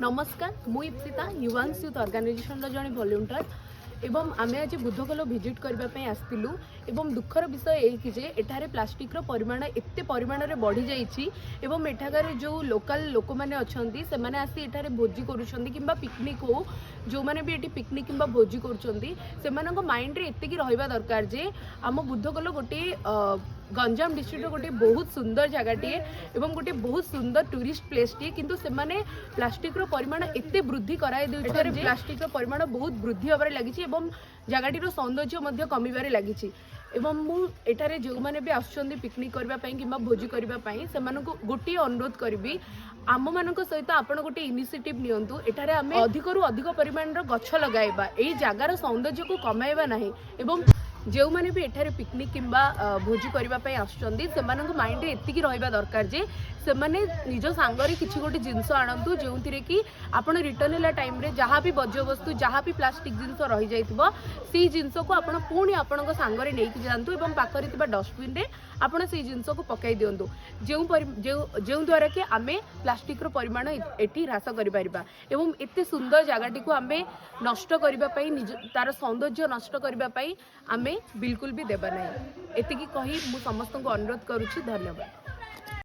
नमस्कार मु Ipsita युवांस youth organisation जड़े वॉलंटियर एवं आमे आज बुद्धखोल विजिट करने आसलु एवं दुखर विषय यही जे एठारे प्लास्टिक परिमाण एते परिमाण रे बढ़ी जाइछि एवं एठाकार जो लोकल लोक मैंने अच्छा से मैंने आसी एठारे भोजी करुछंदी किंबा पिकनिक हो जो मैंने भी एठी पिकनिक किंबा भोजी करुछंदी सेमानक माइंड रे एतिकी रहिबा दरकार जे आम बुद्धखोल गोटे गंजाम डिस्ट्रिक्ट गोटे बहुत सुंदर जगहटे एवं गोटे बहुत सुंदर टूरिस्ट प्लेस टे किंतु सेमाने प्लास्टिक रो परिमाण एते वृद्धि कराई देउछन जे प्लास्टिक रो परिमाण बहुत वृद्धि होबारे लागिछि एवं जगहटीर सौंदर्य मध्य कमिबारे लागिछि एवं मु एठारे जो माने भी आसुछंदी पिकनिक करबा पई किंबा भोजी करबा पई सेमानकु गोटे अनुरोध करबी आम मानक सहित आपण गोटे इनिशिएटिव नियंतु एठारे आमे अधिकरु अधिक परिमाण रो गछ लगाइबा एई जगार सौंदर्य को कमाइबा नाही एवं जो मैंने भी एठारे पिकनिक किंबा भोजी करने आसुचंदी सेमानक माइंड एतिकी रहिबा दरकार जे से माने निज सांगरे किछि गोटे जिनस आणंतु जोंथिरे कि आपण रिटर्न होला टाइम रे जहाँ भी वर्ज्य वस्तु जहाँ भी प्लास्टिक जिनस रही जाइतिबो सी जिनस को आपण पुणी आपणक सांगरे नेकी जांतु एवं पाखरे थिबा डस्टबिन रे आपण से जिनस को पकाई दियंतु जो द्वारा कि आमे प्लास्टिक रो परिमाण एठी ह्रास करि परिबा एवं एते सुंदर जगहटी को आमे नष्ट करबा पई निज तार सौंदर्य नष्ट करबा पई आमे बिल्कुल भी देबा नहीं एतिकी कही मु समस्त को अनुरोध करूछि। धन्यवाद।